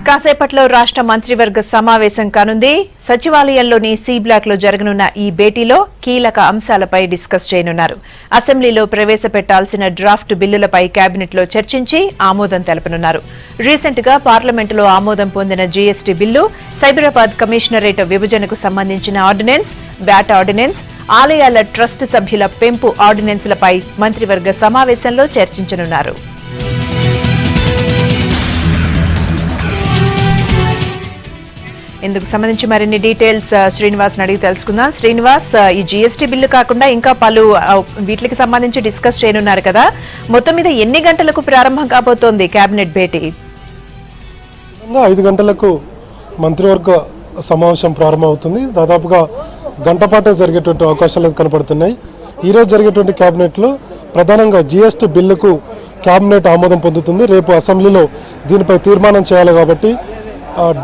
కాసేపట్లో రాష్ట్ర మంత్రివర్గ సమావేశం కానుంది. సచివాలయంలోని సి బ్లాక్ లో జరగనున్న ఈ భేటీలో కీలక అంశాలపై డిస్కస్ చేయనున్నారు. అసెంబ్లీలో ప్రవేశపెట్టాల్సిన డ్రాఫ్ట్ బిల్లులపై కేబినెట్ లో చర్చించి ఆమోదం తెలపనున్నారు. రీసెంట్ గా పార్లమెంటులో ఆమోదం పొందిన జీఎస్టీ బిల్లు, సైబరాబాద్ కమిషనరేట్ విభజనకు సంబంధించిన ఆర్డినెన్స్, బ్యాట్ ఆర్డినెన్స్, ఆలయాల ట్రస్ట్ సభ్యుల పెంపు ఆర్డినెన్స్లపై మంత్రివర్గ సమావేశంలో చర్చించనున్నారు. ఇందుకు సంబంధించి మరిన్ని డీటెయిల్స్ శ్రీనివాస్ అడిగి తెలుసుకుందాం. శ్రీనివాస్, ఈ జీఎస్టీ బిల్లు కాకుండా ఇంకా పలు వీటికి సంబంధించి డిస్కస్ చేయనున్నారు కదా, మొత్తం మీద ఎన్ని గంటలకు ప్రారంభం కాబోతోంది కేబినెట్ భేటీ? 5 గంటలకు మంత్రివర్గ సమావేశం ప్రారంభమవుతుంది. దాదాపుగా గంట పాటే జరిగేటువంటి అవకాశాలు కనపడుతున్నాయి. ఈరోజు జరిగేటువంటి కేబినెట్లో ప్రధానంగా జీఎస్టీ బిల్లుకు కేబినెట్ ఆమోదం పొందుతుంది. రేపు అసెంబ్లీలో దీనిపై తీర్మానం చేయాలి కాబట్టి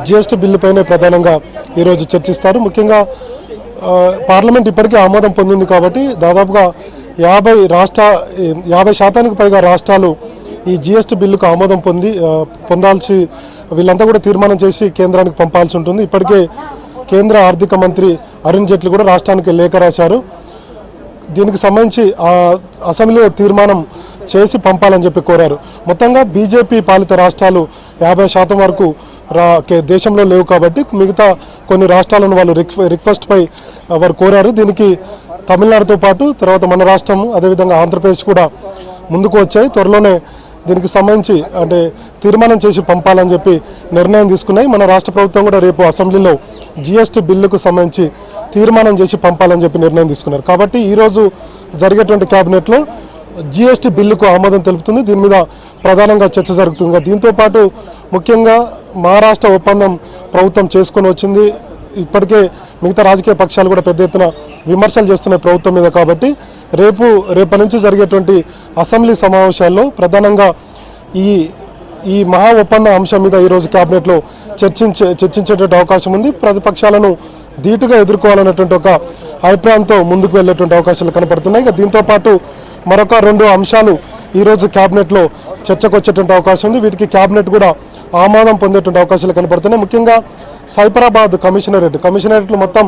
జీఎస్టీ బిల్లుపైనే ప్రధానంగా ఈరోజు చర్చిస్తారు. ముఖ్యంగా పార్లమెంట్ ఇప్పటికే ఆమోదం పొందింది కాబట్టి దాదాపుగా 50% పైగా రాష్ట్రాలు ఈ జీఎస్టీ బిల్లుకు ఆమోదం పొందాల్సి వీళ్ళంతా కూడా తీర్మానం చేసి కేంద్రానికి పంపాల్సి ఉంటుంది. ఇప్పటికే కేంద్ర ఆర్థిక మంత్రి అరుణ్ జైట్లీ కూడా రాష్ట్రానికి లేఖ రాశారు. దీనికి సంబంధించి అసెంబ్లీలో తీర్మానం చేసి పంపాలని చెప్పి కోరారు. మొత్తంగా బీజేపీ పాలిత రాష్ట్రాలు 50% వరకు దేశంలో లేవు కాబట్టి మిగతా కొన్ని రాష్ట్రాలను వాళ్ళు రిక్వెస్ట్పై వారు కోరారు. దీనికి తమిళనాడుతో పాటు తర్వాత మన రాష్ట్రం అదేవిధంగా ఆంధ్రప్రదేశ్ కూడా ముందుకు వచ్చాయి. త్వరలోనే దీనికి సంబంధించి తీర్మానం చేసి పంపాలని చెప్పి నిర్ణయం తీసుకున్నాయి. మన రాష్ట్ర ప్రభుత్వం కూడా రేపు అసెంబ్లీలో జీఎస్టీ బిల్లుకు సంబంధించి తీర్మానం చేసి పంపాలని చెప్పి నిర్ణయం తీసుకున్నారు. కాబట్టి ఈరోజు జరిగేటువంటి కేబినెట్లో జీఎస్టీ బిల్లుకు ఆమోదం తెలుపుతుంది. దీని మీద ప్రధానంగా చర్చ జరుగుతుంది. దీంతోపాటు ముఖ్యంగా మహారాష్ట్ర ఒప్పందం ప్రభుత్వం చేసుకొని వచ్చింది. ఇప్పటికే మిగతా రాజకీయ పక్షాలు కూడా పెద్ద ఎత్తున విమర్శలు చేస్తున్నాయి ప్రభుత్వం మీద. కాబట్టి రేపటి నుంచి జరిగేటువంటి అసెంబ్లీ సమావేశాల్లో ప్రధానంగా ఈ మహా ఒప్పంద అంశం మీద ఈరోజు కేబినెట్లో చర్చించేటువంటి అవకాశం ఉంది. ప్రతిపక్షాలను ధీటుగా ఎదుర్కోవాలనేటువంటి ఒక అభిప్రాయంతో ముందుకు వెళ్ళేటువంటి అవకాశాలు కనపడుతున్నాయి. దీంతోపాటు మరొక 2 అంశాలు ఈరోజు కేబినెట్లో చర్చకు వచ్చేటువంటి అవకాశం ఉంది. వీటికి కేబినెట్ కూడా ఆమోదం పొందేటువంటి అవకాశాలు కనపడుతున్నాయి. ముఖ్యంగా సైబరాబాద్ కమిషనరేట్లు మొత్తం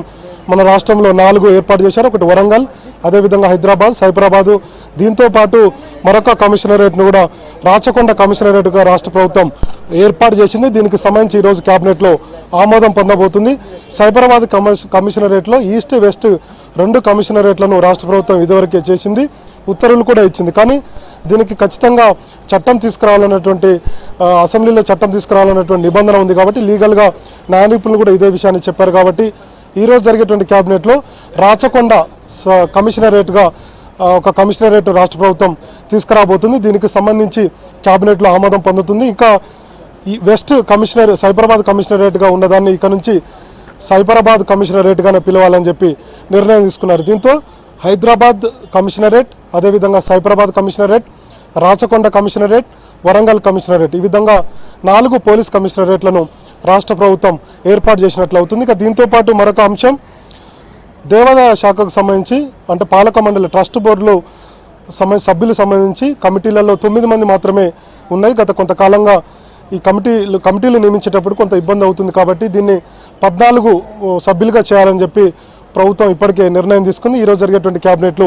మన రాష్ట్రంలో 4 ఏర్పాటు చేశారు. ఒకటి వరంగల్, అదేవిధంగా హైదరాబాద్, సైబరాబాదు. దీంతోపాటు మరొక కమిషనరేట్ను కూడా రాచకొండ కమిషనరేట్గా రాష్ట్ర ప్రభుత్వం ఏర్పాటు చేసింది. దీనికి సంబంధించి ఈరోజు కేబినెట్లో ఆమోదం పొందబోతుంది. సైబరాబాద్ కమిషనరేట్లో ఈస్ట్ వెస్ట్ 2 కమిషనరేట్లను రాష్ట్ర ప్రభుత్వం ఇదివరకే చేసింది, ఉత్తర్వులు కూడా ఇచ్చింది. కానీ దీనికి ఖచ్చితంగా చట్టం తీసుకురావాలన్నటువంటి అసెంబ్లీలో చట్టం తీసుకురావాలన్నటువంటి నిబంధన ఉంది. కాబట్టి లీగల్గా న్యాయ నిపుణులు కూడా ఇదే విషయాన్ని చెప్పారు. కాబట్టి ఈరోజు జరిగేటువంటి కేబినెట్లో రాచకొండ కమిషనరేట్గా ఒక కమిషనరేట్ రాష్ట్ర ప్రభుత్వం తీసుకురాబోతుంది. దీనికి సంబంధించి కేబినెట్లో ఆమోదం పొందుతుంది. ఇంకా ఈ వెస్ట్ సైబరాబాద్ కమిషనరేట్గా ఉన్నదాన్ని ఇక నుంచి సైబరాబాద్ కమిషనరేట్గానే పిలవాలని చెప్పి నిర్ణయం తీసుకున్నారు. దీంతో హైదరాబాద్ కమిషనరేట్, అదేవిధంగా Cyberabad commissionerate, Rachakonda commissionerate, Warangal commissionerate, ఈ విధంగా 4 పోలీస్ కమిషనరేట్లను రాష్ట్ర ప్రభుత్వం ఏర్పాటు చేసినట్లు అవుతుంది. ఇక దీంతోపాటు మరొక అంశం దేవాదాయ శాఖకు సంబంధించి అంటే పాలక మండలి ట్రస్ట్ బోర్డులో సభ్యులకు సంబంధించి కమిటీలలో 9 మంది మాత్రమే ఉన్నాయి. గత కొంతకాలంగా ఈ కమిటీలు నియమించేటప్పుడు కొంత ఇబ్బంది అవుతుంది. కాబట్టి దీన్ని 14 సభ్యులుగా చేయాలని చెప్పి ప్రభుత్వం ఇప్పటికే నిర్ణయం తీసుకుంది. ఈరోజు జరిగేటువంటి కేబినెట్లో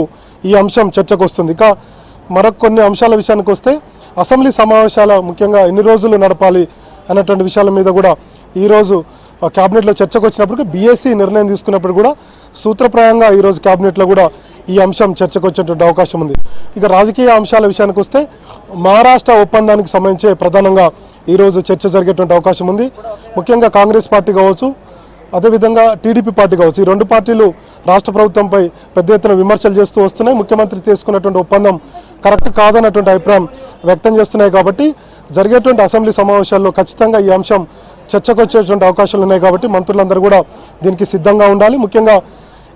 ఈ అంశం చర్చకు వస్తుంది. ఇక మరొక కొన్ని అంశాల విషయానికి వస్తే అసెంబ్లీ సమావేశాల ముఖ్యంగా ఎన్ని రోజులు నడపాలి అన్నటువంటి విషయాల మీద కూడా ఈరోజు కేబినెట్లో చర్చకు వచ్చినప్పుడు బీఎస్సీ నిర్ణయం తీసుకున్నప్పుడు కూడా సూత్రప్రాయంగా ఈరోజు కేబినెట్లో కూడా ఈ అంశం చర్చకు వచ్చేటువంటి అవకాశం ఉంది. ఇక రాజకీయ అంశాల విషయానికి వస్తే మహారాష్ట్ర ఒప్పందానికి సంబంధించి ప్రధానంగా ఈరోజు చర్చ జరిగేటువంటి అవకాశం ఉంది. ముఖ్యంగా కాంగ్రెస్ పార్టీ కావచ్చు, అదేవిధంగా టీడీపీ పార్టీ కావచ్చు, ఈ 2 పార్టీలు రాష్ట్ర ప్రభుత్వంపై పెద్ద ఎత్తున విమర్శలు చేస్తూ వస్తున్నాయి. ముఖ్యమంత్రి తీసుకున్నటువంటి ఒప్పందం కరెక్ట్ కాదన్నటువంటి అభిప్రాయం వ్యక్తం చేస్తున్నాయి. కాబట్టి జరిగేటువంటి అసెంబ్లీ సమావేశాల్లో ఖచ్చితంగా ఈ అంశం చర్చకు వచ్చేటువంటి అవకాశాలు ఉన్నాయి. కాబట్టి మంత్రులందరూ కూడా దీనికి సిద్ధంగా ఉండాలి. ముఖ్యంగా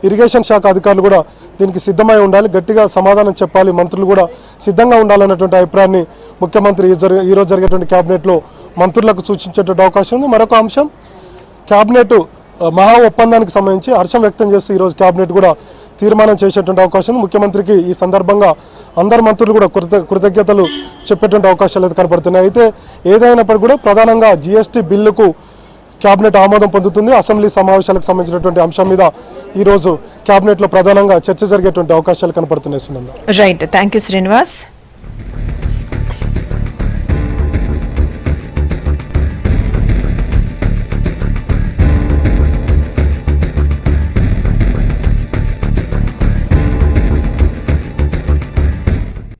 ఇరిగేషన్ శాఖ అధికారులు కూడా దీనికి సిద్ధమై ఉండాలి, గట్టిగా సమాధానం చెప్పాలి. మంత్రులు కూడా సిద్ధంగా ఉండాలన్నటువంటి అభిప్రాయాన్ని ముఖ్యమంత్రి ఈరోజు జరిగేటువంటి కేబినెట్లో మంత్రులకు సూచించేటువంటి అవకాశం ఉంది. మరొక అంశం కేబినెట్ మహా ఒప్పందానికి సంబంధించి హర్షం వ్యక్తం చేస్తూ ఈరోజు కేబినెట్ కూడా తీర్మానం చేసేటువంటి అవకాశం ఉంది. ముఖ్యమంత్రికి ఈ సందర్భంగా అందరు మంత్రులు కూడా కృతజ్ఞతలు చెప్పేటువంటి అవకాశాలు అయితే కనపడుతున్నాయి. అయితే ఏదైనప్పటికీ కూడా ప్రధానంగా జీఎస్టీ బిల్లుకు కేబినెట్ ఆమోదం పొందుతుంది. అసెంబ్లీ సమావేశాలకు సంబంధించినటువంటి అంశం మీద ఈరోజు కేబినెట్లో ప్రధానంగా చర్చ జరిగేటువంటి అవకాశాలు కనపడుతున్నాయి. Right, thank you Srinivas.